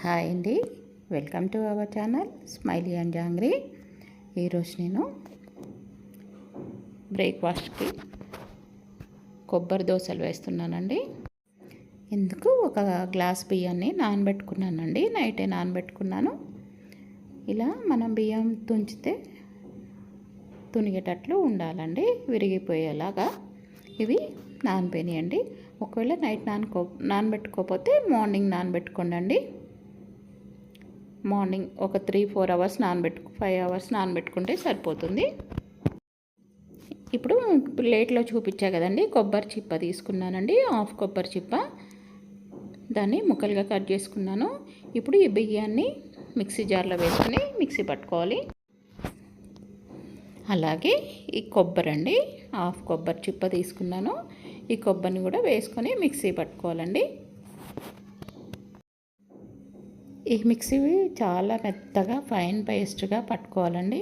Hi అండి, welcome to our channel smiley and jangri. ఈరోజు నేను బ్రేక్ఫాస్ట్కి కొబ్బరి దోశలు వేస్తున్నానండి. ఎందుకు ఒక గ్లాస్ బియ్యాన్ని నానబెట్టుకున్నానండి. నైటే నానబెట్టుకున్నాను. ఇలా మనం బియ్యం తుంచితే తునిగేటట్లు ఉండాలండి, విరిగిపోయేలాగా. ఇవి నానబెనియండి. ఒకవేళ నైట్ నానబెట్టుకోకపోతే మార్నింగ్ నానబెట్టుకోండి. మార్నింగ్ ఒక 3-4 అవర్స్ 5 అవర్స్ నానబెట్టుకుంటే సరిపోతుంది. ఇప్పుడు ప్లేట్లో చూపించా కదండి, కొబ్బరి చిప్ప తీసుకున్నానండి. హాఫ్ కొబ్బరి చిప్ప, దాన్ని ముక్కలుగా కట్ చేసుకున్నాను. ఇప్పుడు ఈ బియ్యాన్ని మిక్సీ జార్లో వేసుకొని మిక్సీ పట్టుకోవాలి. అలాగే ఈ కొబ్బరి అండి, హాఫ్ కొబ్బరి చిప్ప తీసుకున్నాను. ఈ కొబ్బరిని కూడా వేసుకొని మిక్సీ పట్టుకోవాలండి. ఈ మిక్సీ చాలా మెత్తగా ఫైన్ పేస్ట్గా పట్టుకోవాలండి.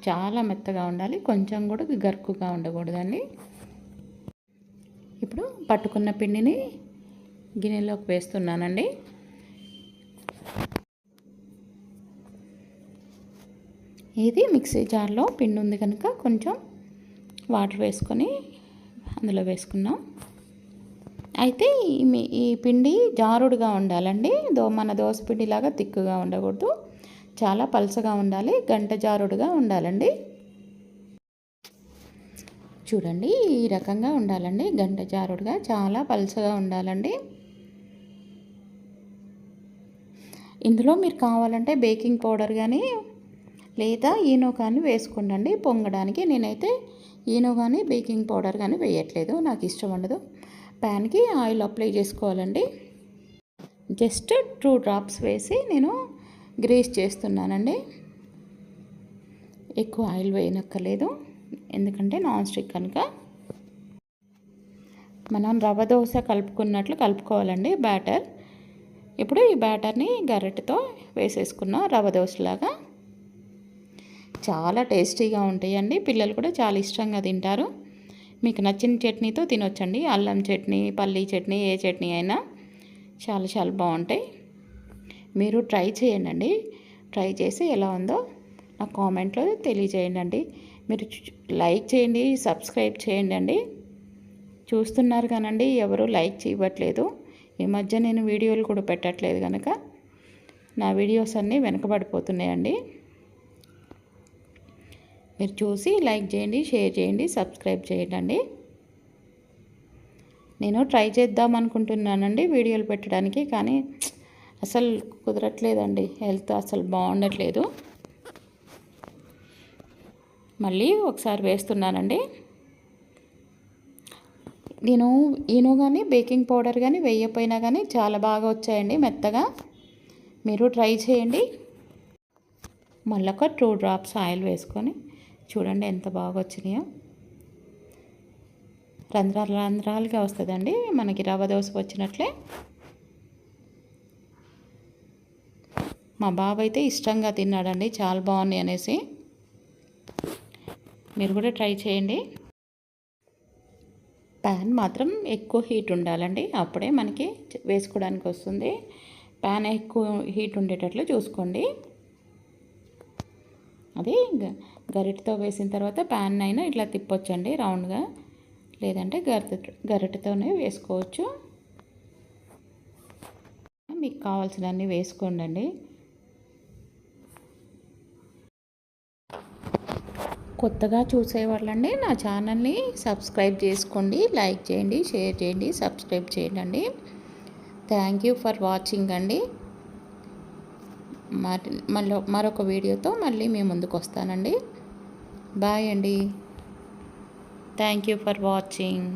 చాలా మెత్తగా ఉండాలి, కొంచెం కూడా గరుకుగా ఉండకూడదండి. ఇప్పుడు పట్టుకున్న పిండిని గిన్నెలోకి వేస్తున్నానండి. ఇది మిక్సీ జార్లో పిండి ఉంది కనుక కొంచెం వాటర్ వేసుకొని అందులో వేసుకున్నాం. అయితే ఈ పిండి జారుడుగా ఉండాలండి. మన దోశ పిండిలాగా తిక్కుగా ఉండకూడదు, చాలా పలచగా ఉండాలి, గంట జారుడుగా ఉండాలండి. చూడండి, ఈ రకంగా ఉండాలండి, గంట జారుడుగా, చాలా పలచగా ఉండాలండి. ఇందులో మీరు కావాలంటే బేకింగ్ పౌడర్ కానీ లేదా ఈనో కానీ వేసుకోండి పొంగడానికి. నేనైతే ఈనో కానీ బేకింగ్ పౌడర్ కానీ వేయట్లేదు, నాకు ఇష్టం ఉండదు. ప్యాన్కి ఆయిల్ అప్లై చేసుకోవాలండి. జస్ట్ 2 డ్రాప్స్ వేసి నేను గ్రీస్ చేస్తున్నానండి. ఎక్కువ ఆయిల్ వేయనక్కర్లేదు, ఎందుకంటే నాన్ స్టిక్ కనుక. మనం రవ్వ దోశ కలుపుకున్నట్లు కలుపుకోవాలండి బ్యాటర్. ఇప్పుడు ఈ బ్యాటర్ని గరిటెతో వేసేసుకున్నాం రవ్వ దోశలాగా. చాలా టేస్టీగా ఉంటాయండి, పిల్లలు కూడా చాలా ఇష్టంగా తింటారు. మీకు నచ్చిన చట్నీతో తినొచ్చండి, అల్లం చట్నీ, పల్లీ చట్నీ, ఏ చట్నీ అయినా చాలా చాలా బాగుంటాయి. మీరు ట్రై చేయండి. ట్రై చేసి ఎలా ఉందో నా కామెంట్లో తెలియజేయండి. మీరు లైక్ చేయండి, సబ్స్క్రైబ్ చేయండి. చూస్తున్నారు కానండి, ఎవరు లైక్ చేయట్లేదు. ఈ మధ్య నేను వీడియోలు కూడా పెట్టట్లేదు కనుక నా వీడియోస్ అన్నీ వెనకబడిపోతున్నాయండి. మీరు చూసి లైక్ చేయండి, షేర్ చేయండి, సబ్స్క్రైబ్ చేయండి. నేను ట్రై చేద్దాం అనుకుంటున్నానండి వీడియోలు పెట్టడానికి, కానీ అసలు కుదరట్లేదండి, హెల్త్ అసలు బాగుండట్లేదు. మళ్ళీ ఒకసారి వేస్తున్నానండి. నేను ఈనో కానీ బేకింగ్ పౌడర్ కానీ వేయకపోయినా కానీ చాలా బాగా వచ్చాయండి మెత్తగా. మీరు ట్రై చేయండి. మళ్ళీ ఒక 2 డ్రాప్స్ ఆయిల్ వేసుకొని చూడండి ఎంత బాగా వచ్చినాయో. రంధ్రాలుగా వస్తుందండి మనకి రవ్వ దోశ వచ్చినట్లే. మా బాబు అయితే ఇష్టంగా తిన్నాడండి, చాలా బాగున్నాయి అనేసి. మీరు కూడా ట్రై చేయండి. ప్యాన్ మాత్రం ఎక్కువ హీట్ ఉండాలండి, అప్పుడే మనకి వేసుకోవడానికి వస్తుంది. ప్యాన్ ఎక్కువ హీట్ ఉండేటట్లు చూసుకోండి. అది గరిటెతో వేసిన తర్వాత ప్యాన్ అయినా ఇట్లా తిప్పొచ్చండి రౌండ్గా, లేదంటే గరిటెతోనే వేసుకోవచ్చు. మీకు కావాల్సినవన్నీ వేసుకోండి. కొత్తగా చూసేవాళ్ళండి నా ఛానల్ని సబ్స్క్రైబ్ చేసుకోండి, లైక్ చేయండి, షేర్ చేయండి, సబ్స్క్రైబ్ చేయండి. థ్యాంక్ యూ ఫర్ వాచింగ్ అండి. మరొక వీడియోతో మళ్ళీ మీ ముందుకు వస్తానండి. బాయ్ అండి. Thank you for watching.